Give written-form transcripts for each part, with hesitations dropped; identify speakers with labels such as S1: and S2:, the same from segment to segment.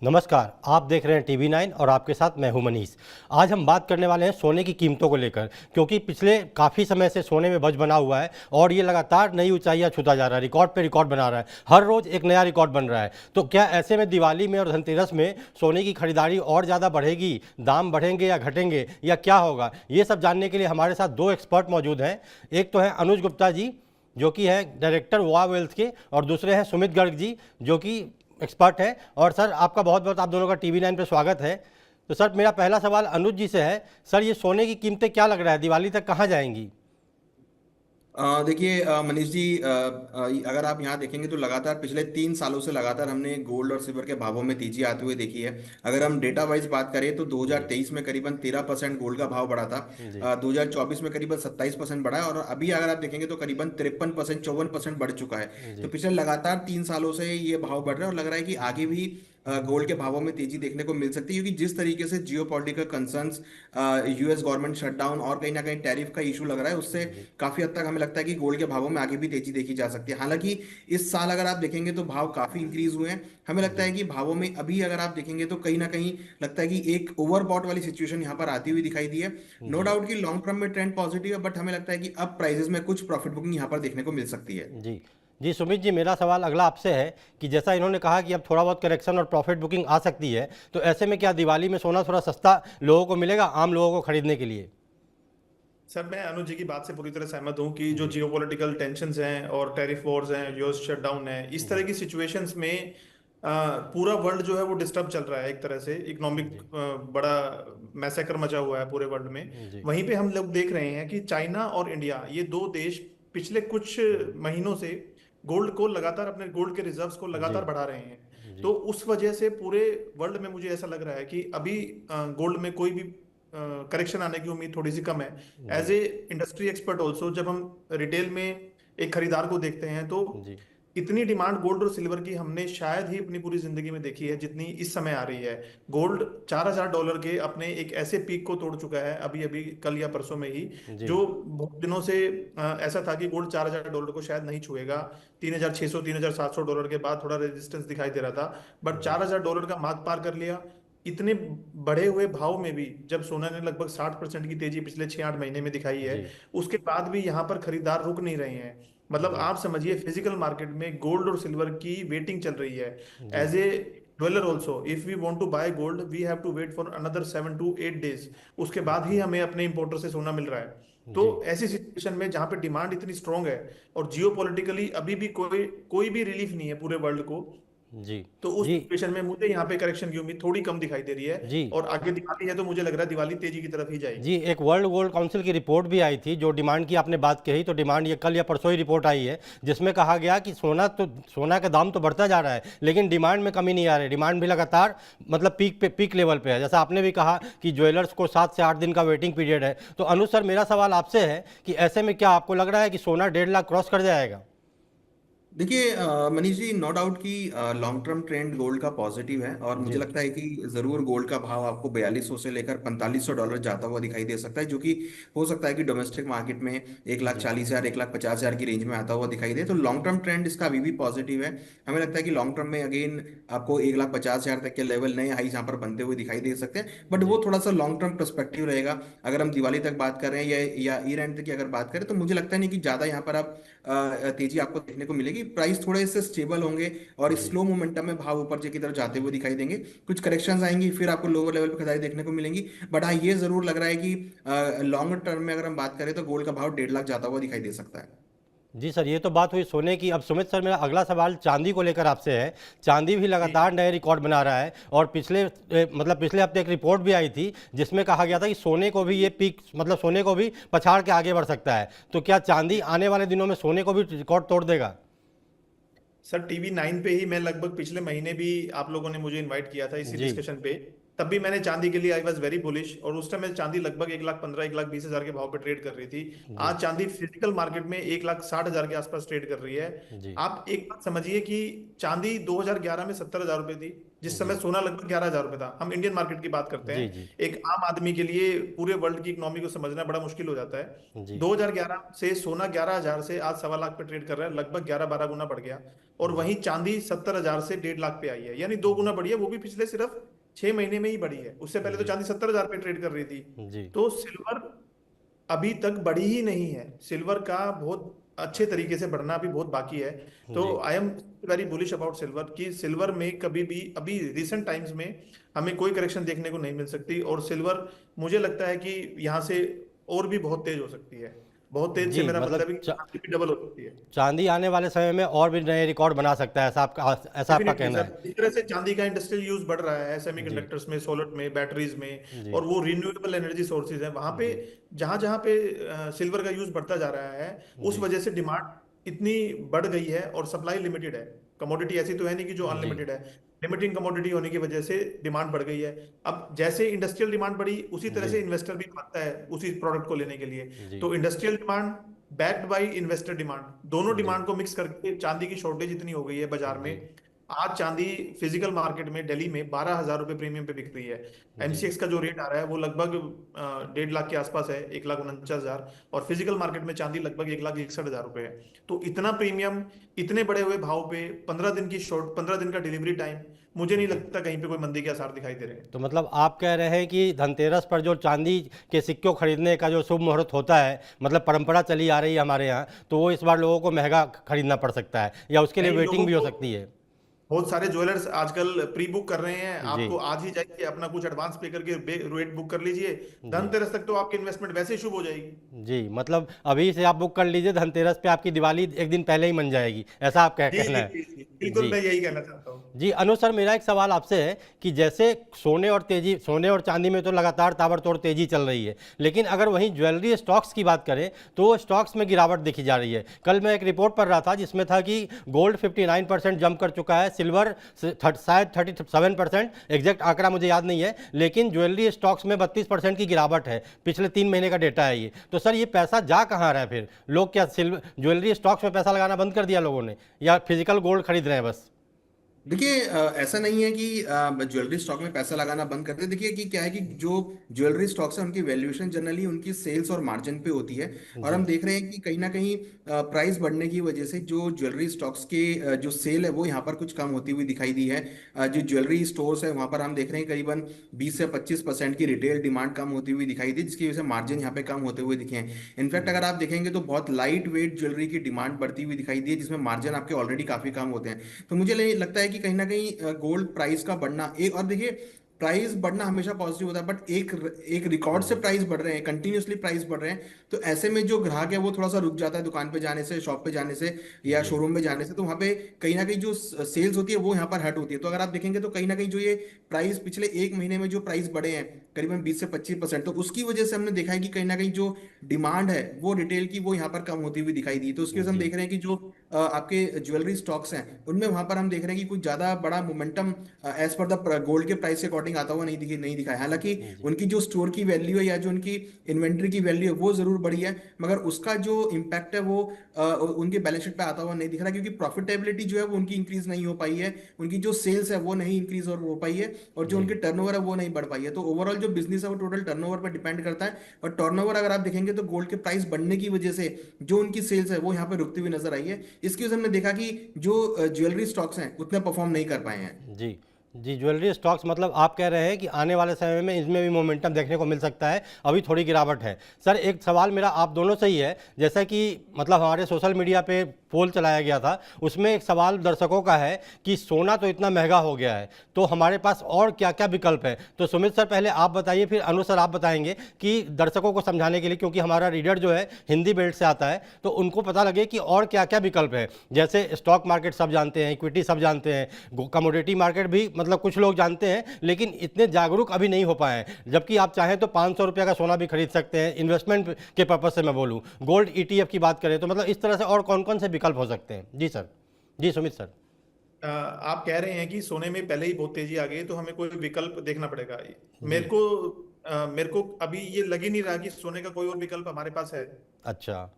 S1: नमस्कार, आप देख रहे हैं टीवी 9 और आपके साथ मैं हूं मनीष। आज हम बात करने वाले हैं सोने की कीमतों को लेकर, क्योंकि पिछले काफ़ी समय से सोने में बज बना हुआ है और ये लगातार नई ऊंचाइयां छूता जा रहा है, रिकॉर्ड पे रिकॉर्ड बना रहा है। हर रोज़ एक नया रिकॉर्ड बन रहा है। तो क्या ऐसे में दिवाली में और धनतेरस में सोने की खरीदारी और ज़्यादा बढ़ेगी, दाम बढ़ेंगे या घटेंगे, या क्या होगा? ये सब जानने के लिए हमारे साथ दो एक्सपर्ट मौजूद हैं। एक तो हैं अनुज गुप्ता जी, जो कि हैं डायरेक्टर वाह वेल्थ के, और दूसरे हैं सुमित गर्ग जी, जो कि एक्सपर्ट है। और सर, आपका बहुत बहुत आप दोनों का टीवी 9 पे स्वागत है। तो सर, मेरा पहला सवाल अनुज जी से है। सर, ये सोने की कीमतें क्या लग रहा है, दिवाली तक कहाँ जाएंगी?
S2: देखिए मनीष जी, अगर आप यहाँ देखेंगे तो लगातार पिछले 3 सालों से लगातार हमने गोल्ड और सिल्वर के भावों में तेजी आते हुए देखी है। अगर हम डेटा वाइज बात करें तो
S1: जी
S2: 2023 में करीबन 13% गोल्ड का भाव बढ़ा था।
S1: जी
S2: 2024 में करीबन 27% बढ़ा है और अभी अगर आप देखेंगे तो करीबन 53% 54% बढ़ चुका है। तो
S1: जी
S2: पिछले लगातार 3 सालों से ये भाव बढ़ रहा है और लग रहा है कि आगे भी गोल्ड के भावों में तेजी देखने को मिल सकती है, क्योंकि जिस तरीके से जियो political concerns, US government shutdown और कहीं ना कहीं टैरिफ का इशू लग रहा है, उससे
S1: जी
S2: काफी हद तक हमें लगता है कि गोल्ड के भावों में आगे भी तेजी देखी जा सकती है। हालांकि इस साल अगर आप देखेंगे तो भाव काफी इंक्रीज हुए हैं। हमें लगता है
S1: जी
S2: कि भावों में अभी अगर आप देखेंगे तो कहीं ना कहीं लगता है कि एक ओवरबॉट वाली सिचुएशन यहाँ पर आती हुई दिखाई दी है। नो
S1: जी
S2: डाउट कि लॉन्ग टर्म में ट्रेंड पॉजिटिव है, बट हमें लगता है कि अब प्राइसेस में कुछ प्रॉफिट बुकिंग यहाँ पर देखने को मिल सकती है।
S1: जी जी सुमित जी, मेरा सवाल अगला आपसे है कि जैसा इन्होंने कहा कि अब थोड़ा बहुत करेक्शन और प्रॉफिट बुकिंग आ सकती है, तो ऐसे में क्या दिवाली में सोना थोड़ा सस्ता लोगों को मिलेगा, आम लोगों को खरीदने के लिए?
S3: सर, मैं अनुज जी की बात से पूरी तरह सहमत हूँ कि जो
S1: जी
S3: जियोपॉलिटिकल टेंशन्स हैं और टैरिफ वॉर्स हैं, यूएस शटडाउन है, इस तरह
S1: जी
S3: की सिचुएशंस में पूरा वर्ल्ड जो है वो डिस्टर्ब चल रहा है। एक तरह से इकोनॉमिक
S1: जी
S3: बड़ा मैसेकर मचा हुआ है पूरे वर्ल्ड में।
S1: जी
S3: वहीं पे हम लोग देख रहे हैं कि चाइना और इंडिया, ये दो देश पिछले कुछ महीनों से गोल्ड को लगातार, अपने गोल्ड के रिजर्व्स को
S1: जी
S3: लगातार बढ़ा रहे हैं।
S1: जी
S3: तो उस वजह से पूरे वर्ल्ड में मुझे ऐसा लग रहा है कि अभी गोल्ड में कोई भी करेक्शन आने की उम्मीद थोड़ी सी कम है। एज
S1: जी
S3: ए इंडस्ट्री एक्सपर्ट ऑल्सो, जब हम रिटेल में एक खरीदार को देखते हैं तो
S1: जी
S3: इतनी डिमांड गोल्ड और सिल्वर की हमने शायद ही अपनी पूरी जिंदगी में देखी है जितनी इस समय आ रही है। गोल्ड $4000 के अपने एक ऐसे पीक को तोड़ चुका है अभी अभी कल या परसों में ही,
S1: जी
S3: जो बहुत दिनों से ऐसा था कि गोल्ड $4000 को शायद नहीं छुएगा। $3600 $3700 के बाद थोड़ा रेजिस्टेंस दिखाई दे रहा था, बट
S1: जी
S3: $4000 का मार्क पार कर लिया। इतने बढ़े हुए भाव में भी जब सोना ने लगभग 60% की तेजी पिछले 6-8 महीने में दिखाई है,
S1: जी
S3: उसके बाद भी यहाँ पर खरीदार रुक नहीं रहे हैं। मतलब
S1: जी
S3: आप समझिए, फिजिकल मार्केट में गोल्ड और सिल्वर की वेटिंग चल रही है।
S1: जी
S3: as a jeweller also, if we want to buy gold we have to wait for another 7 to 8 days, उसके बाद ही हमें अपने इंपोर्टर से सोना मिल रहा है। तो
S1: जी
S3: ऐसी सिचुएशन में जहां पे डिमांड इतनी स्ट्रांग है और जियो पॉलिटिकली अभी भी कोई कोई भी रिलीफ नहीं है पूरे वर्ल्ड को,
S1: जी
S3: तो उस
S1: जी
S3: सिचुएशन में मुझे यहाँ पे करेक्शन की उम्मीद थोड़ी कम दिखाई दे रही है।
S1: जी
S3: और आगे दिवाली है तो मुझे लग रहा है दिवाली तेजी की तरफ ही जाएगी।
S1: जी एक वर्ल्ड गोल्ड काउंसिल की रिपोर्ट भी आई थी, जो डिमांड की आपने बात कही, तो डिमांड ये कल या परसों ही रिपोर्ट आई है, जिसमें कहा गया कि सोना का दाम तो बढ़ता जा रहा है, लेकिन डिमांड में कमी नहीं आ रही। डिमांड भी लगातार मतलब पीक लेवल पे है। जैसा आपने भी कहा कि ज्वेलर्स को 7 से 8 दिन का वेटिंग पीरियड है। तो अनुज सर, मेरा सवाल आपसे है कि ऐसे में क्या आपको लग रहा है कि सोना 1.5 लाख क्रॉस कर जाएगा?
S2: देखिए मनीष जी, नो डाउट कि लॉन्ग टर्म ट्रेंड गोल्ड का पॉजिटिव है और मुझे
S1: जी
S2: लगता है कि जरूर गोल्ड का भाव आपको 4200 से लेकर $4500 जाता हुआ दिखाई दे सकता है, जो कि हो सकता है कि डोमेस्टिक मार्केट में 1,40,000 1,50,000 की रेंज में आता हुआ दिखाई दे। तो लॉन्ग टर्म ट्रेंड इसका अभी भी पॉजिटिव है। हमें लगता है कि लॉन्ग टर्म में अगेन आपको 1,50,000 तक के लेवल नए हाई यहाँ पर बनते हुए दिखाई दे सकते हैं, बट
S1: जी
S2: वो थोड़ा सा लॉन्ग टर्म पर्सपेक्टिव रहेगा। अगर हम दिवाली तक बात कर रहे हैं या ईयर एंड तक की अगर बात करें, तो मुझे लगता नहीं कि ज्यादा यहाँ पर आप तेजी आपको देखने को मिलेगी। प्राइस थोड़े से स्टेबल होंगे और
S1: जी
S2: स्लो मोमेंटम में भाव ऊपर की तरफ जाते हुए दिखाई देंगे। कुछ करेक्शंस आएंगी, फिर आपको लोअर लेवल पे खरीदारी देखने को मिलेंगी। बट हाँ, ये जरूर लग रहा है कि लॉन्ग टर्म में अगर हम बात करें तो गोल्ड का भाव 1.5 लाख जाता हुआ दिखाई दे सकता है।
S1: जी सर, ये तो बात हुई सोने की। अब सुमित सर, मेरा अगला सवाल चांदी को लेकर आपसे है। चांदी भी
S3: जी,
S1: लगातार नए रिकॉर्ड बना रहा है, और पिछले हफ्ते एक रिपोर्ट भी आई थी, जिसमें कहा गया था कि सोने को भी ये पीक, मतलब सोने को भी पछाड़ के आगे बढ़ सकता है। तो क्या चांदी आने वाले दिनों में सोने को भी रिकॉर्ड तोड़ देगा?
S3: सर, टीवी 9 पे ही मैं लगभग पिछले महीने भी आप लोगों ने मुझे इनवाइट किया था इसी
S1: जी
S3: डिस्कशन पे। तब भी मैंने चांदी के लिए आई वॉज वेरी बुलिश, और उस टाइम चांदी लगभग 1,15,000 1,20,000 के भाव पे ट्रेड कर रही थी।
S1: जी
S3: आज चांदी फिजिकल मार्केट में 1,60,000 के आसपास ट्रेड कर रही है।
S1: जी
S3: आप एक बात समझिए कि चांदी 2011 में 70,000 रुपए थी, जिस समय
S1: जी
S3: सोना लगभग 11,000 रुपए था। हम इंडियन मार्केट की बात करते
S1: जी
S3: हैं,
S1: जी
S3: एक आम आदमी के लिए पूरे वर्ल्ड की इकोनॉमी को समझना बड़ा मुश्किल हो जाता है।
S1: जी
S3: 2011 से सोना 11,000 से आज 1,15,000 पे ट्रेड कर रहा है, लगभग 11-12 गुना बढ़ गया। और
S1: जी
S3: वहीं चांदी 70,000 से 1,50,000 पे आई है, यानी 2 गुना बढ़ी है, वो भी पिछले सिर्फ 6 महीने में ही बढ़ी है। उससे पहले तो
S1: जी
S3: चांदी 70,000 पे ट्रेड कर रही थी।
S1: जी
S3: तो सिल्वर अभी तक बढ़ी ही नहीं है, सिल्वर का बहुत अच्छे तरीके से बढ़ना अभी बहुत बाकी है। तो
S1: जी
S3: I am very bullish about silver, कि सिल्वर में कभी भी अभी रिसेंट टाइम्स में हमें कोई करेक्शन देखने को नहीं मिल सकती, और सिल्वर मुझे लगता है कि यहाँ से और भी बहुत तेज हो सकती है। बहुत तेज से
S1: जी
S3: मेरा
S1: मतलब
S3: मतलब है कि यहाँ से भी डबल हो सकती है।
S1: चांदी आने वाले समय में और भी नए रिकॉर्ड बना सकता है, ऐसा आपका
S3: डेफिनेटली
S1: कहना
S3: सर,
S1: है?
S3: जिस तरह से चांदी का इंडस्ट्रियल यूज बढ़ रहा है
S1: जी
S3: सेमीकंडक्टर्स में, सोलर में, बैटरीज में,
S1: जी
S3: और वो रिन्यूएबल एनर्जी सोर्सेज है वहां पे,
S1: जी
S3: जहां जहां पे सिल्वर का यूज बढ़ता जा रहा है, उस
S1: जी
S3: वजह से डिमांड इतनी बढ़ गई है, और सप्लाई लिमिटेड है। कमोडिटी ऐसी तो है नहीं कि जो
S1: जी
S3: अनलिमिटेड है, लिमिटिंग कमोडिटी होने की वजह से डिमांड बढ़ गई है। अब जैसे इंडस्ट्रियल डिमांड बढ़ी, उसी तरह
S1: जी
S3: से इन्वेस्टर भी भागता है उसी प्रोडक्ट को लेने के लिए।
S1: जी
S3: तो industrial demand backed by investor demand, दोनों
S1: जी
S3: डिमांड को मिक्स करके चांदी की शॉर्टेज इतनी हो गई है बाजार में।
S1: जी
S3: आज चांदी फिजिकल मार्केट में दिल्ली में 12,000 रुपए प्रीमियम पे बिक रही है।
S1: जी
S3: एमसीएक्स का जो रेट आ रहा है वो लगभग 1,50,000 के आसपास है, 1,49,000, और फिजिकल मार्केट में चांदी लगभग 1,61,000 रुपए है। तो इतना प्रीमियम, इतने बड़े हुए भाव पे, 15 दिन की शॉर्ट, 15 दिन का डिलीवरी टाइम, मुझे नहीं
S1: जी
S3: लगता कहीं पे कोई मंदी के आसार दिखाई दे रहे हैं।
S1: तो मतलब आप कह रहे हैं कि धनतेरस पर जो चांदी के सिक्कों खरीदने का जो शुभ मुहूर्त होता है, मतलब परंपरा चली आ रही है हमारे यहाँ, तो वो इस बार लोगों को महंगा खरीदना पड़ सकता है या उसके लिए
S3: नहीं,
S1: वेटिंग
S3: लोगों
S1: भी हो
S3: को
S1: सकती है?
S3: बहुत सारे ज्वेलर्स आजकल प्री बुक कर रहे हैं।
S1: जी
S3: आपको आज ही जाइए, अपना कुछ एडवांस पे करके रेट बुक कर लीजिए,
S1: जी
S3: धनतेरस तक तो आपकी इन्वेस्टमेंट वैसे ही शुभ हो जाएगी।
S1: जी मतलब अभी से आप बुक कर लीजिए, धनतेरस पे आपकी दिवाली एक दिन पहले ही मन जाएगी, ऐसा आप
S3: जी
S1: कहना
S3: जी
S1: है?
S3: जी जी, बिल्कुल
S1: जी
S3: मैं यही कहना चाहता हूँ।
S1: जी अनु सर, मेरा एक सवाल आपसे है कि जैसे सोने और चांदी में तो लगातार ताबड़तोड़ तेजी चल रही है, लेकिन अगर वहीं ज्वेलरी स्टॉक्स की बात करें तो स्टॉक्स में गिरावट देखी जा रही है। कल मैं एक रिपोर्ट पढ़ रहा था जिसमें था कि गोल्ड 59% जंप कर चुका है, सिल्वर शायद 37%, एग्जैक्ट आंकड़ा मुझे याद नहीं है, लेकिन ज्वेलरी स्टॉक्स में 32% की गिरावट है। पिछले 3 महीने का डेटा है ये। तो सर ये पैसा जा कहाँ रहा है फिर? लोग क्या सिल्वर ज्वेलरी स्टॉक्स में पैसा लगाना बंद कर दिया लोगों ने, या फिजिकल गोल्ड खरीद रहे हैं बस?
S2: देखिए, ऐसा नहीं है कि ज्वेलरी स्टॉक में पैसा लगाना बंद कर दे। देखिए कि क्या है कि जो ज्वेलरी स्टॉक्स है उनकी वैल्यूएशन जनरली उनकी सेल्स और मार्जिन पे होती है। और हम
S1: जी
S2: देख रहे हैं कि कहीं ना कहीं प्राइस बढ़ने की वजह से जो ज्वेलरी स्टॉक्स के जो सेल है वो यहाँ पर कुछ कम होती हुई दिखाई दी है। जो ज्वेलरी स्टोर्स है वहाँ पर हम देख रहे हैं करीबन 20 से 25% की रिटेल डिमांड कम होती हुई दिखाई दी, जिसकी वजह से मार्जिन यहाँ पे कम होते हुए दिखे हैं। इनफैक्ट अगर आप देखेंगे तो बहुत लाइट वेट ज्वेलरी की डिमांड बढ़ती हुई दिखाई दी है, जिसमें मार्जिन आपके ऑलरेडी काफी कम होते हैं। तो मुझे लगता है कि कहीं ना कहीं गोल्ड प्राइस का बढ़ना एक, और देखिए प्राइस बढ़ना हमेशा पॉजिटिव होता है, बट एक एक रिकॉर्ड से
S1: जी
S2: प्राइस बढ़ रहे हैं, कंटिन्यूअसली प्राइस बढ़ रहे हैं, तो ऐसे में जो ग्राहक है वो थोड़ा सा रुक जाता है दुकान पे जाने से, शॉप पे जाने से या
S1: जी
S2: शोरूम में जाने से। तो वहाँ पे कहीं ना कहीं जो सेल्स होती है वो यहाँ पर हट होती है। तो अगर आप देखेंगे तो कहीं ना कहीं जो ये प्राइस पिछले 1 महीने में जो प्राइस बढ़े हैं करीबन 20 से 25%, तो उसकी वजह से हमने देखा है कि कहीं ना कहीं जो डिमांड है वो रिटेल की वो यहाँ पर कम होती हुई दिखाई दी। तो उसकी वजह से हम
S1: जी
S2: देख रहे हैं कि जो आपके ज्वेलरी स्टॉक्स हैं उनमें वहां पर हम देख रहे हैं कि कुछ ज्यादा बड़ा momentum as per the gold के प्राइस के अकॉर्डिंग आता हुआ नहीं दिखा है। हालांकि
S1: जी
S2: उनकी जो स्टोर की वैल्यू है या जो उनकी इन्वेंट्री की वैल्यू है वो जरूर बढ़ी है, मगर उसका जो इम्पैक्ट है वो उनके बैलेंस शीट पे आता हुआ नहीं दिख रहा, क्योंकि प्रॉफिटेबिलिटी जो है वो उनकी इंक्रीज नहीं हो पाई है, उनकी जो सेल्स है वो नहीं इंक्रीज और हो पाई है, और जो
S1: जी
S2: उनके टर्नओवर है वो नहीं बढ़ पाई है। तो ओवरऑल जो बिजनेस है वो टोटल टर्नओवर पर डिपेंड करता है। और टर्नओवर अगर आप देखेंगे तो गोल्ड के प्राइस बढ़ने की वजह से जो उनकी सेल्स है वो यहाँ पे रुकती हुई नजर आई है। इसकी वजह से हमने देखा कि जो ज्वेलरी स्टॉक्स हैं उतने परफॉर्म नहीं कर पाए हैं।
S1: जी जी ज्वेलरी स्टॉक्स, मतलब आप कह रहे हैं कि आने वाले समय में इसमें भी मोमेंटम देखने को मिल सकता है, अभी थोड़ी गिरावट है। सर एक सवाल मेरा आप दोनों से ही है, जैसा कि मतलब हमारे सोशल मीडिया पे पोल चलाया गया था, उसमें एक सवाल दर्शकों का है कि सोना तो इतना महंगा हो गया है, तो हमारे पास और क्या क्या विकल्प है? तो सुमित सर पहले आप बताइए, फिर अनु सर आप बताएंगे कि दर्शकों को समझाने के लिए, क्योंकि हमारा रीडर जो है हिंदी बेल्ट से आता है, तो उनको पता लगे कि और क्या क्या विकल्प है। जैसे स्टॉक मार्केट सब जानते हैं, इक्विटी सब जानते हैं, कमोडिटी मार्केट भी मतलब कुछ लोग जानते हैं, लेकिन इतने जागरूक अभी नहीं हो पाए हैं। जबकि आप चाहें तो 500 रुपये का सोना भी खरीद सकते हैं, इन्वेस्टमेंट के पर्पज से मैं बोलूँ। गोल्ड ETF की बात करें तो मतलब इस तरह से और कौन कौन से विकल्प हो सकते हैं? जी सर। जी सुमित सर।
S3: आप कह रहे हैं कि सोने में पहले ही बहुत तेजी आ गई तो हमें कोई विकल्प देखना पड़ेगा।
S1: जी।
S3: मेरे को अभी ये लग ही नहीं रहा कि सोने का कोई और विकल्प हमारे पास है।
S1: अच्छा।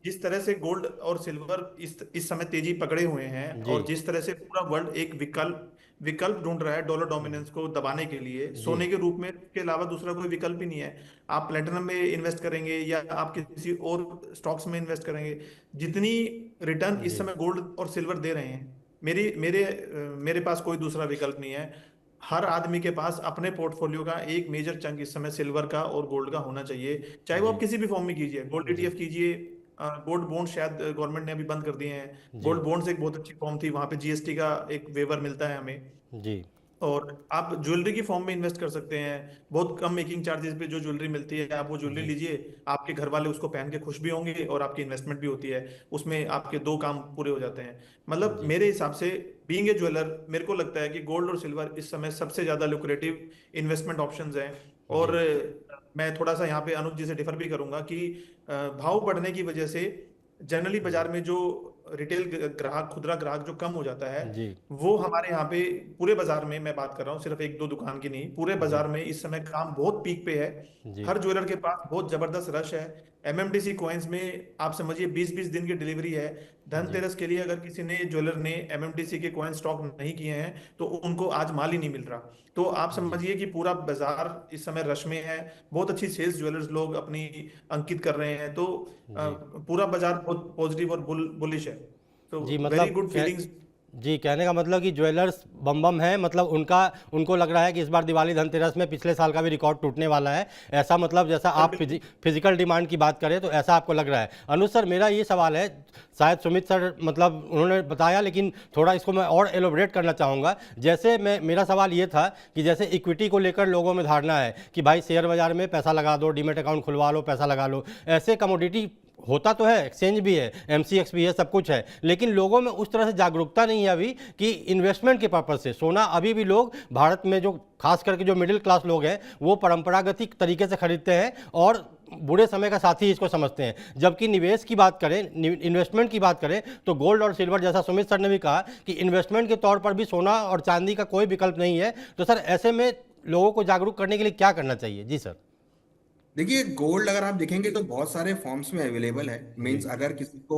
S3: जिस तरह से गोल्ड और सिल्वर इस समय तेजी पकड़े हुए हैं,
S1: जी।
S3: और जिस तरह से पूरा वर्ल्ड एक विकल्प ढूंढ रहा है डॉलर डोमिनेंस को दबाने के लिए
S1: जी।
S3: सोने के रूप में, इसके अलावा दूसरा कोई विकल्प ही नहीं है। आप प्लेटिनम में इन्वेस्ट करेंगे या आप किसी और स्टॉक्स में इन्वेस्ट करेंगे, जितनी रिटर्न इस
S1: जी।
S3: समय गोल्ड और सिल्वर दे रहे हैं, मेरे पास कोई दूसरा विकल्प नहीं है। हर आदमी के पास अपने पोर्टफोलियो का एक मेजर चंक इस समय सिल्वर का और गोल्ड का होना चाहिए, चाहे वो आप
S1: जी।
S3: किसी भी फॉर्म में कीजिए। गोल्ड
S1: जी।
S3: ईटीएफ कीजिए, गोल्ड बॉन्ड शायद गवर्नमेंट ने अभी बंद कर दिए हैं।
S1: जी।
S3: गोल्ड बॉन्ड्स एक बहुत अच्छी फॉर्म थी, वहां पे जीएसटी का एक वेवर मिलता है हमें।
S1: जी।
S3: और आप ज्वेलरी की फॉर्म में इन्वेस्ट कर सकते हैं, बहुत कम मेकिंग चार्जेस पे जो ज्वेलरी मिलती है, आप वो ज्वेलरी
S1: जी।
S3: लीजिए, आपके घर वाले उसको पहन के खुश भी होंगे और आपकी इन्वेस्टमेंट भी होती है। उसमें आपके दो काम पूरे हो जाते हैं। मतलब
S1: जी।
S3: मेरे हिसाब से, बीइंग ए ज्वेलर, मेरे को लगता है कि गोल्ड और सिल्वर इस समय सबसे ज्यादा लुक्रेटिव इन्वेस्टमेंट ऑप्शंस हैं। और
S1: जी।
S3: मैं थोड़ा सा यहाँ पे अनुज जी से डिफर भी करूंगा कि भाव बढ़ने की वजह से जनरली
S1: जी।
S3: बाजार में जो रिटेल ग्राहक, खुदरा ग्राहक जो कम हो जाता है,
S1: जी।
S3: वो हमारे यहाँ पे पूरे बाजार में, मैं बात कर रहा हूँ सिर्फ एक दो दुकान की नहीं, पूरे
S1: जी।
S3: बाजार में इस समय काम बहुत पीक पे है।
S1: जी।
S3: हर ज्वेलर के पास बहुत जबरदस्त रश है। एमएमडीसी कॉइन्स में आप समझिए 20-20 दिन की डिलीवरी है।
S1: जी।
S3: धनतेरस के लिए अगर किसी ने, ज्वेलर ने एमएमडीसी के कॉइन स्टॉक नहीं किए हैं तो उनको आज माल ही नहीं मिल रहा। तो आप
S1: जी।
S3: समझिए कि पूरा बाजार इस समय रश में है। बहुत अच्छी सेल्स ज्वेलर्स लोग अपनी अंकित कर रहे हैं। तो
S1: जी।
S3: पूरा बाजार बहुत पॉजिटिव और बुलिश है। तो
S1: जी
S3: वेरी
S1: मतलब
S3: गुड फीलिंग्स।
S1: जी, कहने का मतलब कि ज्वेलर्स बम बम हैं, मतलब उनका उनको लग रहा है कि इस बार दिवाली धनतेरस में पिछले साल का भी रिकॉर्ड टूटने वाला है। ऐसा मतलब जैसा
S3: सर
S1: आप फिजिकल डिमांड की बात करें तो ऐसा आपको लग रहा है। अनुज सर, मेरा ये सवाल है, शायद सुमित सर मतलब उन्होंने बताया, लेकिन थोड़ा इसको मैं और एलोबरेट करना चाहूँगा। जैसे मेरा सवाल ये था कि जैसे इक्विटी को लेकर लोगों में धारणा है कि भाई शेयर बाजार में पैसा लगा दो, डीमेट अकाउंट खुलवा लो, पैसा लगा लो। ऐसे कमोडिटी होता तो है, एक्सचेंज भी है, एमसीएक्स भी है, सब कुछ है, लेकिन लोगों में उस तरह से जागरूकता नहीं है अभी कि इन्वेस्टमेंट के पर्पज से सोना अभी भी लोग भारत में, जो खास करके जो मिडिल क्लास लोग हैं, वो परंपरागत तरीके से खरीदते हैं और बुरे समय का साथी इसको समझते हैं। जबकि निवेश की बात करें, इन्वेस्टमेंट की बात करें, तो गोल्ड और सिल्वर, जैसा सुमित सर ने भी कहा कि इन्वेस्टमेंट के तौर पर भी सोना और चांदी का कोई विकल्प नहीं है। तो सर, ऐसे में लोगों को जागरूक करने के लिए क्या करना चाहिए? जी सर।
S2: देखिए, गोल्ड अगर आप देखेंगे तो बहुत सारे फॉर्म्स में अवेलेबल है।
S1: जी।
S2: मींस अगर किसी को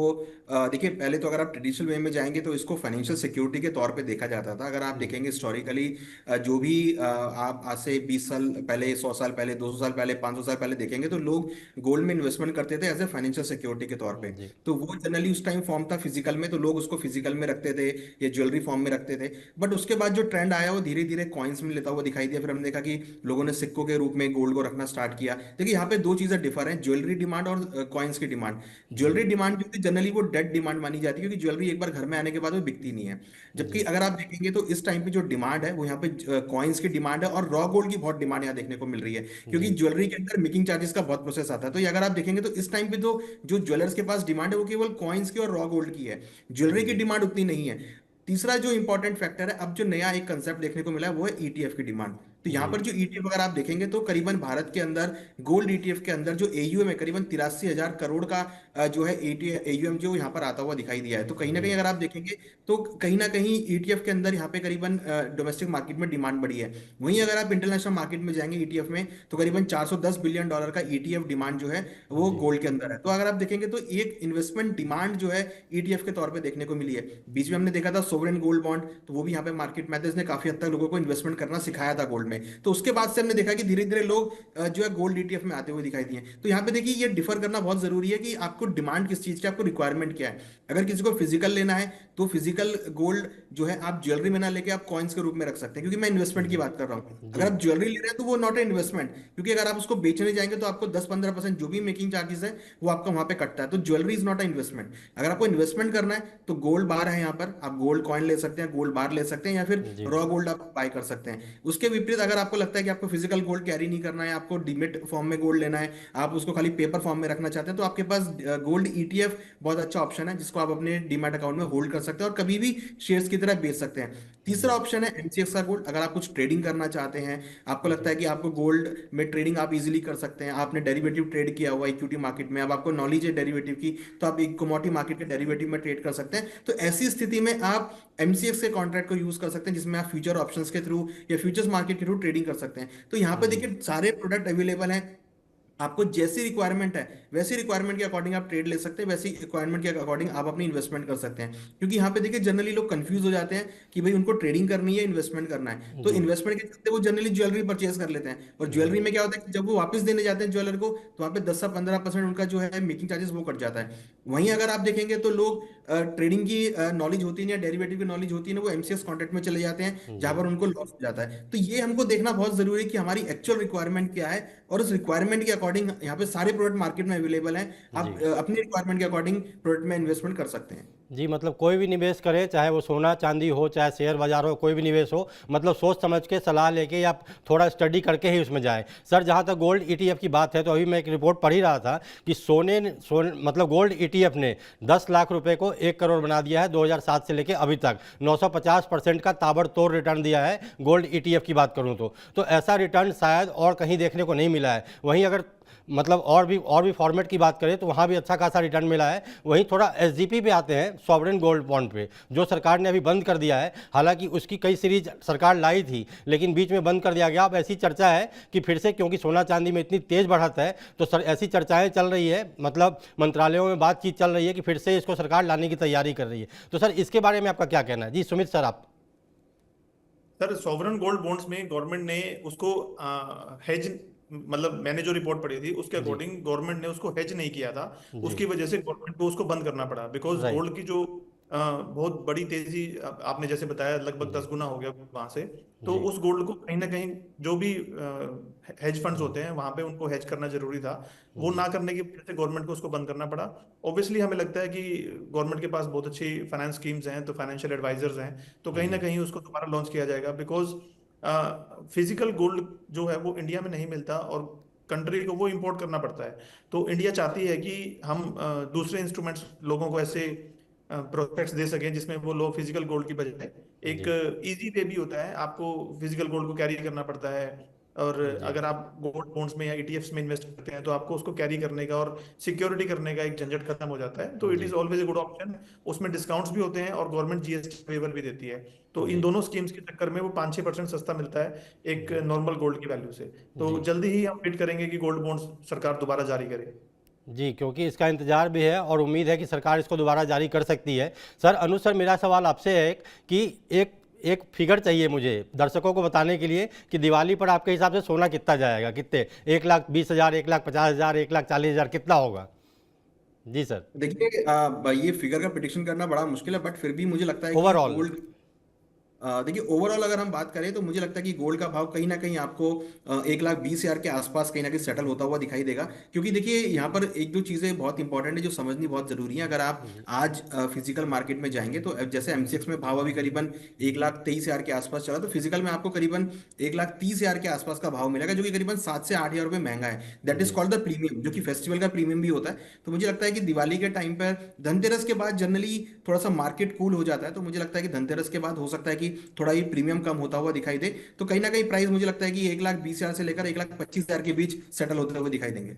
S2: देखिए, पहले तो अगर आप ट्रेडिशनल वे में जाएंगे तो इसको फाइनेंशियल सिक्योरिटी के तौर पे देखा जाता था। अगर आप
S1: जी।
S2: देखेंगे हिस्टोरिकली, जो भी आप आज से 20 साल पहले, 100 साल पहले, 200 साल पहले, 500 साल पहले देखेंगे तो लोग गोल्ड में इन्वेस्टमेंट करते थे एज ए फाइनेंशियल सिक्योरिटी के तौर पे।
S1: जी।
S2: तो वो जनरली उस टाइम फॉर्म था फिजिकल में, तो लोग उसको फिजिकल में रखते थे या ज्वेलरी फॉर्म में रखते थे। बट उसके बाद जो ट्रेंड आया वो धीरे धीरे कॉइन्स में लेता हुआ दिखाई दिया। फिर हमने देखा कि लोगों ने सिक्कों के रूप में गोल्ड को रखना स्टार्ट किया। देखिए, यहाँ पे दो चीजें डिफर है, ज्वेलरी डिमांड और कॉइन्स की डिमांड।
S1: जी।
S2: ज्वेलरी डिमांड जो थी जनरली वो डेड डिमांड मानी जाती है, क्योंकि ज्वेलरी एक बार घर में आने के बाद वो बिकती नहीं है। जबकि
S1: जी।
S2: अगर आप देखेंगे तो इस टाइम पे जो डिमांड है वो यहाँ पे कॉइन्स की डिमांड है, और रॉ गोल्ड की बहुत डिमांड यहाँ देखने को मिल रही है। क्योंकि
S1: जी।
S2: ज्वेलरी के अंदर मेकिंग चार्जेस का बहुत प्रोसेस आता है। तो ये अगर आप देखेंगे तो इस टाइम पे तो जो ज्वेलर्स के पास डिमांड है वो केवल कॉइन्स की और रॉ गोल्ड की है। ज्वेलरी की
S1: जी।
S2: डिमांड उतनी नहीं है। तीसरा जो इंपॉर्टेंट फैक्टर है, अब जो नया एक कंसेप्ट देखने को मिला है वो है ईटीएफ की डिमांड। तो यहाँ
S1: जी।
S2: पर जो ईटीएफ अगर आप देखेंगे तो करीबन भारत के अंदर गोल्ड ईटीएफ के अंदर जो एयूएम है, करीबन 83,000 करोड़ का जो है एयूएम जो यहाँ पर आता हुआ दिखाई दिया है। तो कहीं ना कहीं
S1: जी।
S2: अगर आप देखेंगे तो कहीं ना कहीं ईटीएफ के अंदर यहाँ पे करीबन डोमेस्टिक मार्केट में डिमांड बढ़ी है। वहीं अगर आप इंटरनेशनल मार्केट में जाएंगे ईटीएफ में, तो करीबन $410 बिलियन का ईटीएफ डिमांड जो है वो
S1: जी।
S2: गोल्ड के अंदर है। तो अगर आप देखेंगे तो एक इन्वेस्टमेंट डिमांड जो है ईटीएफ के तौर पे देखने को मिली है। बीच में हमने देखा था सोवरेन गोल्ड बॉन्ड, तो वो भी यहाँ पे मार्केट मेथड्स ने काफी हद तक लोगों को इन्वेस्टमेंट करना सिखाया था गोल्ड में। तो उसके बाद से हमने देखा कि धीरे धीरे लोग जो है गोल्ड ईटीएफ में आते हुए दिखाई दिए। तो यहाँ पे देखिए, ये डिफर करना बहुत जरूरी है कि आपको डिमांड किस चीज की, आपको रिक्वायरमेंट क्या है। अगर किसी को फिजिकल लेना है तो फिजिकल गोल्ड जो है आप ज्वेलरी में ना लेके आप कॉइन्स के रूप में रख सकते हैं, क्योंकि मैं इन्वेस्टमेंट की
S1: जी।
S2: बात कर रहा हूँ। अगर
S1: जी।
S2: आप ज्वेलरी ले रहे हैं तो वो नॉट ए इन्वेस्टमेंट, क्योंकि अगर आप उसको बेचने जाएंगे तो आपको 10-15% जो भी मेकिंग चार्जेस है वो आपका वहां पे कटता है। तो jewellery is not a investment. अगर आपको इन्वेस्टमेंट करना है तो गोल्ड बार है, यहाँ पर आप गोल्ड कॉइन ले सकते हैं, गोल्ड बार ले सकते हैं, या फिर
S1: जी।
S2: रॉ गोल्ड आप बाय कर सकते हैं। उसके विपरीत अगर आपको लगता है कि आपको फिजिकल गोल्ड कैरी नहीं करना है, आपको डिमिट फॉर्म में गोल्ड लेना है, आप उसको खाली पेपर फॉर्म में रखना चाहते हैं, तो आपके पास गोल्ड ईटीएफ बहुत अच्छा ऑप्शन है, जिसको आप अपने डीमैट अकाउंट में होल्ड कर सकते हैं और कभी भी शेयर्स की की तरह बेच सकते हैं। तीसरा ऑप्शन है एमसीएक्स का गोल्ड। अगर आप कुछ ट्रेडिंग करना चाहते हैं, आपको लगता है कि आपको गोल्ड में ट्रेडिंग आप इजीली कर सकते हैं, आपने डेरिवेटिव ट्रेड किया हुआ इक्विटी मार्केट में, अब आपको नॉलेज है डेरिवेटिव की, तो आप एक कमोडिटी मार्केट के डेरिवेटिव में ट्रेड कर सकते हैं। तो ऐसी स्थिति में आप एमसीएक्स के कॉन्ट्रैक्ट को यूज कर सकते हैं, जिसमें आप फ्यूचर ऑप्शंस के थ्रू या फ्यूचर्स मार्केट के थ्रू ट्रेडिंग कर सकते हैं। तो यहाँ पे देखिए सारे प्रोडक्ट अवेलेबल हैं, आपको जैसी रिक्वायरमेंट है वैसी रिक्वायरमेंट के अकॉर्डिंग आप ट्रेड ले सकते हैं, वैसी रिक्वायरमेंट के अकॉर्डिंग आप अपनी इन्वेस्टमेंट कर सकते हैं। क्योंकि यहाँ पे देखिए जनरली लोग कंफ्यूज हो जाते हैं कि भाई उनको ट्रेडिंग करनी है इन्वेस्टमेंट करना है, तो
S1: जी
S2: इन्वेस्टमेंट के चलते वो जनरली ज्वेलरी परचेज कर लेते हैं, और
S1: जी
S2: ज्वेलरी में क्या होता है कि जब वो वापस देने जाते हैं ज्वेलर को, तो वहाँ पे 10 से 15% उनका जो है मेकिंग चार्जेस वो कट जाता है। वहीं अगर आप देखेंगे तो लोग ट्रेडिंग की नॉलेज होती है या डेरिवेटिव की नॉलेज होती है ना, वो एमसीएक्स कॉन्ट्रैक्ट में चले जाते हैं, जहां
S1: जी
S2: पर उनको लॉस हो जाता है। तो ये हमको देखना बहुत जरूरी है कि हमारी एक्चुअल रिक्वायरमेंट क्या है, और उस रिक्वायरमेंट के अकॉर्डिंग यहाँ पे सारे प्रोडक्ट मार्केट में अवेलेबल हैं। आप
S1: जी
S2: अपनी रिक्वायरमेंट के अकॉर्डिंग प्रोडक्ट में इन्वेस्टमेंट कर सकते हैं।
S1: जी, मतलब कोई भी निवेश करे, चाहे वो सोना चांदी हो, चाहे शेयर बाजार हो, कोई भी निवेश हो, मतलब सोच समझ के सलाह लेके या थोड़ा स्टडी करके ही उसमें जाए। सर, जहाँ तक गोल्ड ईटीएफ की बात है, तो अभी मैं एक रिपोर्ट पढ़ ही रहा था कि मतलब गोल्ड ईटीएफ ने 10 लाख रुपए को 1 करोड़ बना दिया है 2007 से लेके अभी तक। 950% का ताबड़तोड़ रिटर्न दिया है गोल्ड ईटीएफ की बात करूँ तो ऐसा रिटर्न शायद और कहीं देखने को नहीं मिला है। वहीं अगर मतलब और भी फॉर्मेट की बात करें तो वहाँ भी अच्छा खासा रिटर्न मिला है। वहीं थोड़ा एसजीपी पे आते हैं, सॉवरेन गोल्ड बॉन्ड पे, जो सरकार ने अभी बंद कर दिया है। हालांकि उसकी कई सीरीज सरकार लाई थी, लेकिन बीच में बंद कर दिया गया। अब ऐसी चर्चा है कि फिर से, क्योंकि सोना चांदी में इतनी तेज बढ़त है, तो सर ऐसी चर्चाएं चल रही है, मतलब मंत्रालयों में बातचीत चल रही है कि फिर से इसको सरकार लाने की तैयारी कर रही है। तो सर इसके बारे में आपका क्या कहना है? जी सुमित सर, आप।
S3: सर, सॉवरन गोल्ड बॉन्ड्स में गवर्नमेंट ने उसको हेज, मतलब मैंने जो रिपोर्ट पढ़ी थी उसके
S1: जी
S3: अकॉर्डिंग गवर्नमेंट ने उसको हेज नहीं किया था।
S1: जी
S3: उसकी वजह से गवर्नमेंट को उसको बंद करना पड़ा, बिकॉज
S1: राइट।
S3: गोल्ड की जो बहुत बड़ी तेजी, आपने जैसे बताया लगभग
S1: जी
S3: 10 गुना हो गया वहां से। तो
S1: जी
S3: उस गोल्ड को कहीं ना कहीं जो भी हेज फंड्स होते हैं वहां पे उनको हेज करना जरूरी था। वो
S1: जी
S3: ना करने की वजह से गवर्नमेंट को उसको बंद करना पड़ा। ऑब्वियसली हमें लगता है कि गवर्नमेंट के पास बहुत अच्छी फाइनेंस स्कीम्स हैं, तो फाइनेंशियल एडवाइजर्स हैं, तो कहीं ना
S1: जी
S3: कहीं उसको दोबारा लॉन्च किया जाएगा। बिकॉज फिजिकल गोल्ड जो है वो इंडिया में नहीं मिलता, और कंट्री को वो इंपोर्ट करना पड़ता है। तो इंडिया चाहती है कि हम दूसरे इंस्ट्रूमेंट्स लोगों को ऐसे प्रोस्पेक्ट्स दे सकें जिसमें वो लोग फिजिकल गोल्ड की बजाय एक
S1: जी
S3: इजी वे भी होता है, आपको फिजिकल गोल्ड को कैरी करना पड़ता है। और
S1: जी
S3: अगर आप गोल्ड बॉन्ड्स में या ईटीएफ्स में इन्वेस्ट करते हैं तो आपको उसको कैरी करने का और सिक्योरिटी करने का एक झंझट खत्म हो जाता है। तो इट
S1: जी
S3: is always a good option. उसमें डिस्काउंट्स भी होते हैं और गवर्नमेंट जीएसटी वेवर भी देती है। तो इन
S1: जी
S3: दोनों स्कीम्स के चक्कर में वो 5-6% सस्ता मिलता है एक
S1: जी
S3: नॉर्मल गोल्ड की वैल्यू से। तो
S1: जी
S3: जल्दी ही हम वेट करेंगे कि गोल्ड बॉन्ड्स सरकार दोबारा जारी करे।
S1: जी, क्योंकि इसका इंतजार भी है और उम्मीद है कि सरकार इसको दोबारा जारी कर सकती है। सर, अनुज सर, मेरा सवाल आपसे है कि एक एक फिगर चाहिए मुझे दर्शकों को बताने के लिए कि दिवाली पर आपके हिसाब से सोना कितना जाएगा, कितने, 1,20,000, 1,50,000, 1,40,000, कितना होगा? जी सर।
S2: देखिए ये फिगर का प्रिडिक्शन करना बड़ा मुश्किल है, बट फिर भी मुझे लगता है कि
S1: ओवरऑल।
S2: गोल्ड, देखिए ओवरऑल अगर हम बात करें तो मुझे लगता है कि गोल्ड का भाव कहीं ना कहीं आपको 1,20,000 के आसपास कहीं ना कहीं सेटल होता हुआ दिखाई देगा। क्योंकि देखिए यहाँ पर एक दो चीज़ें बहुत इंपॉर्टेंट है जो समझनी बहुत जरूरी है। अगर आप
S1: जी
S2: आज फिजिकल मार्केट में जाएंगे तो जैसे एमसीएक्स में भाव अभी करीबन 1,23,000 के आसपास चला, तो फिजिकल में आपको करीबन 1,30,000 के आसपास का भाव मिलेगा, जो कि करीबन 7 से 8 हज़ार रुपये महंगा है। दैट इज
S1: जी
S2: कॉल्ड द प्रीमियम, जो कि फेस्टिवल का प्रीमियम भी होता है। तो मुझे लगता है कि दिवाली के टाइम पर, धनतेरस के बाद जनरली थोड़ा सा मार्केट कूल हो जाता है, तो मुझे लगता है कि धनतेरस के बाद हो सकता है कि थोड़ा ही प्रीमियम कम होता हुआ दिखाई दे। तो कहीं ना कहीं प्राइस मुझे लगता है कि 1,20,000 से लेकर 1,25,000 के बीच सेटल होते हुए दिखाई देंगे।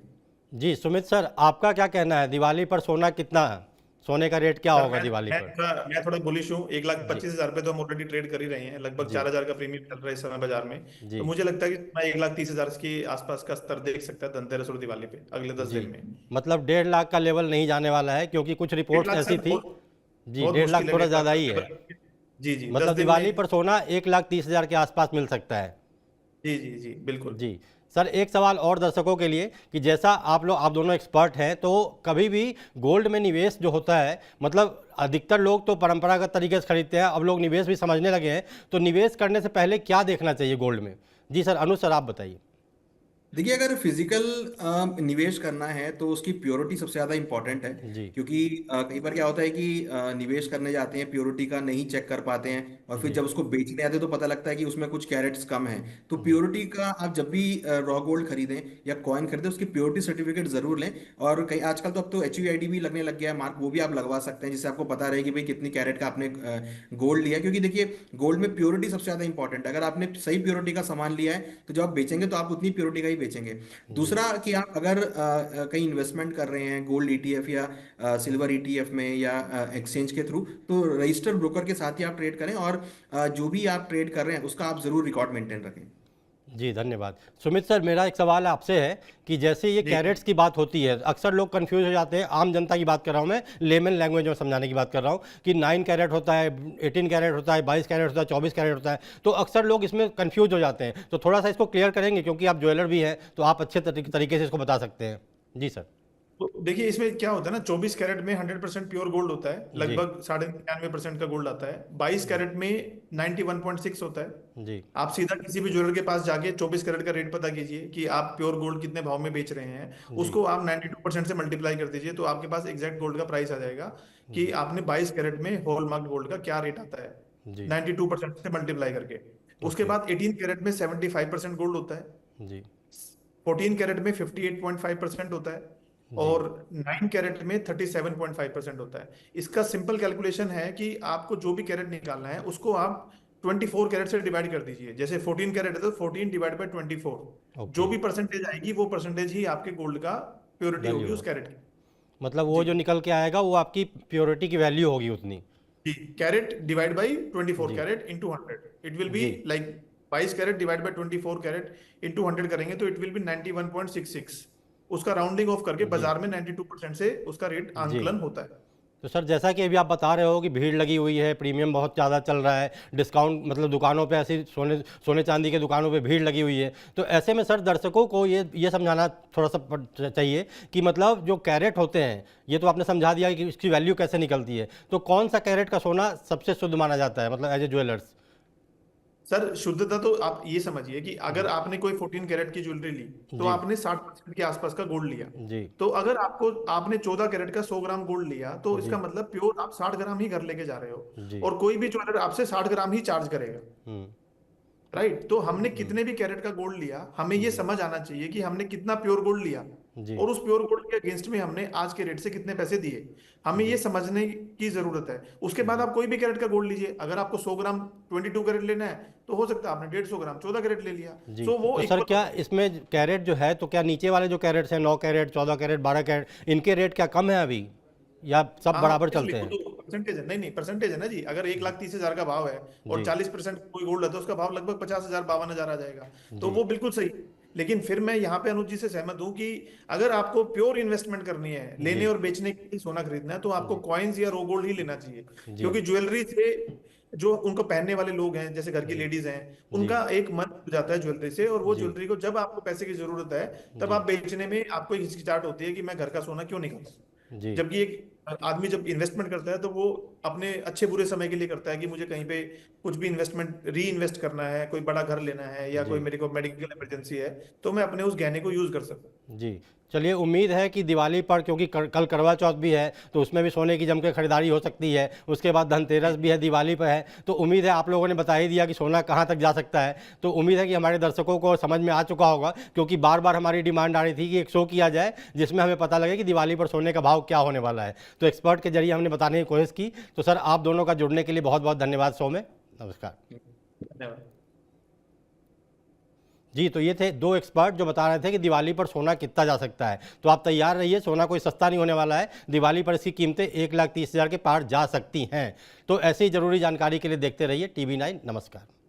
S1: जी सुमित सर, आपका क्या कहना है, दिवाली पर सोना कितना है? सोने का रेट क्या
S3: सर,
S1: होगा दिवाली पर?
S3: मैं थोड़ा बुलिश हूँ। एक लाख
S1: जी
S3: पच्चीस हजार पे तो हम ऑलरेडी ट्रेड कर ही रहे हैं, लगभग
S1: जी
S3: 4,000 का प्रीमियम चल रहा है इस समय बाजार में। तो
S1: जी
S3: मुझे लगता है कि मैं 1,30,000 के आसपास का स्तर देख सकता है धनतेरस और दिवाली पे अगले 10
S1: जी,
S3: दिन में।
S1: मतलब 1,50,000 का लेवल नहीं जाने वाला है, क्योंकि कुछ
S3: 1
S1: रिपोर्ट्स
S3: लाख
S1: ऐसी
S3: सर
S1: थी।
S3: बहुत
S1: जी,
S3: बहुत
S1: 1,50,000
S3: मुश्किल है
S1: थोड़ा
S3: 1 लाख
S1: ज़्यादा
S3: का
S1: ही है।
S3: लेवल। जी जी, 10
S1: मतलब
S3: दिन
S1: दिवाली
S3: में।
S1: पर सोना 1,30,000 के आसपास मिल सकता है।
S3: जी जी जी, बिल्कुल।
S1: जी सर, एक सवाल और दर्शकों के लिए कि जैसा आप दोनों एक्सपर्ट हैं, तो कभी भी गोल्ड में निवेश जो होता है, मतलब अधिकतर लोग तो परंपरागत तरीके से खरीदते हैं, अब लोग निवेश भी समझने लगे हैं, तो निवेश करने से पहले क्या देखना चाहिए गोल्ड में? जी सर, अनुज सर, आप बताइए।
S2: देखिए, अगर फिजिकल निवेश करना है तो उसकी प्योरिटी सबसे ज़्यादा इंपॉर्टेंट है।
S1: जी।
S2: क्योंकि कई बार क्या होता है कि निवेश करने जाते हैं, प्योरिटी का नहीं चेक कर पाते हैं, और फिर
S1: जी।
S2: जब उसको बेचने आते हैं तो पता लगता है कि उसमें कुछ कैरेट्स कम है। तो
S1: जी।
S2: प्योरिटी का आप जब भी रॉ गोल्ड खरीदें या कॉइन खरीदें, उसकी प्योरिटी सर्टिफिकेट जरूर लें। और कई आजकल तो अब तो HUID भी लगने लग गया है मार्क, वो भी आप लगवा सकते हैं, जिससे आपको पता रहे कि भाई कितनी कैरेट का आपने गोल्ड लिया है। क्योंकि देखिए, गोल्ड में प्योरिटी सबसे ज़्यादा इंपॉर्टेंट है। अगर आपने सही प्योरिटी का सामान लिया है तो जब आप बेचेंगे तो आप उतनी प्योरिटी का ही बेचेंगे।
S1: जी।
S2: दूसरा कि आप अगर कहीं इन्वेस्टमेंट कर रहे हैं गोल्ड ETF या सिल्वर ETF में या एक्सचेंज के थ्रू, तो रजिस्टर्ड ब्रोकर के साथ ही आप ट्रेड करें, और जो भी आप ट्रेड कर रहे हैं उसका आप जरूर रिकॉर्ड मेंटेन रखें।
S1: जी, धन्यवाद। सुमित सर, मेरा एक सवाल आपसे है कि जैसे ये
S3: जी
S1: कैरेट्स की बात होती है, अक्सर लोग कंफ्यूज हो जाते हैं। आम जनता की बात कर रहा हूँ मैं, लेमन लैंग्वेज में समझाने की बात कर रहा हूँ कि 9 कैरेट होता है, 18 कैरेट होता है, 22 कैरेट होता है, 24 कैरेट होता है। तो अक्सर लोग इसमें कंफ्यूज हो जाते हैं। तो थोड़ा सा इसको क्लियर करेंगे, क्योंकि आप ज्वेलर भी हैं, तो आप अच्छे तरीके से इसको बता सकते हैं। जी सर।
S3: तो देखिए, इसमें क्या होता है ना, 24 कैरेट में 100% प्योर गोल्ड होता है,
S1: जी।
S3: लगभग 99.5% का गोल्ड आता है। 22
S1: जी।
S3: कैरेट में 91.6 होता है।
S1: जी।
S3: आप सीधा किसी भी ज्वेलर के पास जाके 24 कैरेट का रेट पता कीजिए कि आप प्योर गोल्ड कितने भाव में बेच रहे हैं,
S1: जी।
S3: उसको आप 92% से मल्टीप्लाई कर दीजिए, तो आपके पास एग्जैक्ट गोल्ड का प्राइस आ जाएगा कि
S1: जी।
S3: आपने 22 कैरेट में हॉलमार्क गोल्ड का क्या रेट आता है,
S1: जी।
S3: 92% से मल्टीप्लाई करके। उसके
S1: ओके।
S3: बाद 18 कैरेट में 75% गोल्ड होता है,
S1: जी।
S3: 14 कैरेट में 58.5% होता है,
S1: जी।
S3: और 9 कैरेट में 37.5% होता है। इसका सिंपल कैलकुलेशन है कि आपको जो भी कैरेट निकालना है उसको आप 24 कैरेट से डिवाइड कर दीजिए। जैसे 14 कैरेट है तो 14 डिवाइड बाई 24, जो
S1: ओके।
S3: भी परसेंटेज आएगी वो परसेंटेज ही आपके गोल्ड का प्योरिटी
S1: वैल्यू
S3: होगी उस
S1: हो,
S3: कैरेट की।
S1: मतलब वो
S3: जी
S1: जो निकल के आएगा वो आपकी प्योरिटी की वैल्यू होगी उतनी।
S3: जी, कैरेट डिवाइड बाई 24
S1: जी।
S3: Carat into 100, it will be
S1: जी।
S3: Like 22 carat divide by 24 carat into 100 करेंगे तो इट विल बी 91.66। उसका राउंडिंग ऑफ करके
S1: जी।
S3: बाजार में 92% से उसका रेट
S1: जी।
S3: आंकलन होता है।
S1: तो सर, जैसा कि अभी आप बता रहे हो कि भीड़ लगी हुई है, प्रीमियम बहुत ज़्यादा चल रहा है, डिस्काउंट मतलब दुकानों पे ऐसी सोने सोने चांदी के दुकानों पे भीड़ लगी हुई है, तो ऐसे में सर दर्शकों को ये समझाना थोड़ा सा चाहिए कि मतलब जो कैरेट होते हैं, ये तो आपने समझा दिया कि इसकी वैल्यू कैसे निकलती है, तो कौन सा कैरेट का सोना सबसे शुद्ध माना जाता है, मतलब एज ए ज्वेलर्स।
S3: सर, शुद्धता तो आप ये समझिए कि अगर
S1: जी।
S3: आपने कोई 14 कैरेट की ज्वेलरी ली तो
S1: जी।
S3: आपने 60% के आसपास का गोल्ड लिया।
S1: जी।
S3: तो अगर आपने 14 कैरेट का 100 ग्राम गोल्ड लिया तो इसका
S1: जी।
S3: मतलब प्योर आप 60 ग्राम ही घर लेके जा रहे हो,
S1: जी।
S3: और कोई भी ज्वेलर आपसे 60 ग्राम ही चार्ज करेगा।
S1: हम्म।
S3: राइट, तो हमने कितने भी कैरेट का गोल्ड लिया, हमें ये
S1: जी।
S3: समझ आना चाहिए कि हमने कितना प्योर गोल्ड लिया,
S1: जी।
S3: और उस प्योर गोल्ड के अगेंस्ट में हमने आज के रेट से कितने पैसे दिए, हमें ये
S1: जी।
S3: समझने की जरूरत है। उसके बाद
S1: जी।
S3: आप कोई भी कैरेट का गोल्ड लीजिए, अगर आपको 100 ग्राम 22 कैरेट लेना है तो हो सकता है आपने 150 ग्राम 14 कैरेट ले लिया,
S1: जी।
S3: सो वो
S1: तो सर,
S3: इक्वल
S1: क्या
S3: होता है।
S1: इसमें कैरेट जो है, तो क्या नीचे वाले जो कैरेट्स हैं, 9 कैरेट, 14 कैरेट, 12 कैरेट, इनके रेट क्या कम है अभी, या सब
S3: हाँ हाँ,
S1: बराबर
S3: इसलिए
S1: चलते
S3: वो
S1: हैं।
S3: तो परसेंटेज है, नहीं नहीं परसेंटेज है ना जी। अगर 1,30,000 का भाव है और
S1: जी।
S3: 40% कोई गोल्ड है तो उसका भाव लगभग 50,000 52,000 आ जाएगा। तो
S1: जी।
S3: वो बिल्कुल सही है। लेकिन फिर मैं यहाँ पे अनुज जी से सहमत हूँ कि अगर आपको प्योर इन्वेस्टमेंट करनी है, लेने
S1: जी।
S3: और बेचने के लिए सोना खरीदना है, तो आपको
S1: जी।
S3: कॉइन्स या रो गोल्ड ही लेना चाहिए।
S1: जी।
S3: क्योंकि ज्वेलरी से जो उनको पहनने वाले लोग हैं, जैसे घर की
S1: जी।
S3: लेडीज हैं,
S1: जी।
S3: उनका एक मन हो जाता है ज्वेलरी से, और वो
S1: जी।
S3: ज्वेलरी को जब आपको पैसे की जरूरत है तब
S1: जी।
S3: आप बेचने में आपको एक हिचकिचाहट होती है कि मैं घर का सोना क्यों निकालूं।
S1: जी।
S3: जबकि एक आदमी जब इन्वेस्टमेंट करता है तो वो अपने अच्छे बुरे समय के लिए करता है कि मुझे कहीं पे कुछ भी इन्वेस्टमेंट री इन्वेस्ट करना है, कोई बड़ा घर लेना है, या कोई
S1: जी।
S3: मेरे को मेडिकल इमरजेंसी है, तो मैं अपने उस गहने को यूज कर सकूं।
S1: जी। चलिए, उम्मीद है कि दिवाली पर, क्योंकि कल करवा चौथ भी है, तो उसमें भी सोने की जम के खरीदारी हो सकती है। उसके बाद धनतेरस भी है, दिवाली पर है, तो उम्मीद है आप लोगों ने बता ही दिया कि सोना कहाँ तक जा सकता है। तो उम्मीद है कि हमारे दर्शकों को समझ में आ चुका होगा, क्योंकि बार बार हमारी डिमांड आ रही थी कि एक शो किया जाए जिसमें हमें पता लगे कि दिवाली पर सोने का भाव क्या होने वाला है। तो एक्सपर्ट के जरिए हमने बताने की कोशिश की। तो सर, आप दोनों का जुड़ने के लिए बहुत बहुत धन्यवाद शो में। नमस्कार।
S3: धन्यवाद।
S1: जी, तो ये थे दो एक्सपर्ट जो बता रहे थे कि दिवाली पर सोना कितना जा सकता है। तो आप तैयार रहिए, सोना कोई सस्ता नहीं होने वाला है। दिवाली पर इसकी कीमतें 1,30,000 के पार जा सकती हैं। तो ऐसी ज़रूरी जानकारी के लिए देखते रहिए TV9। नमस्कार।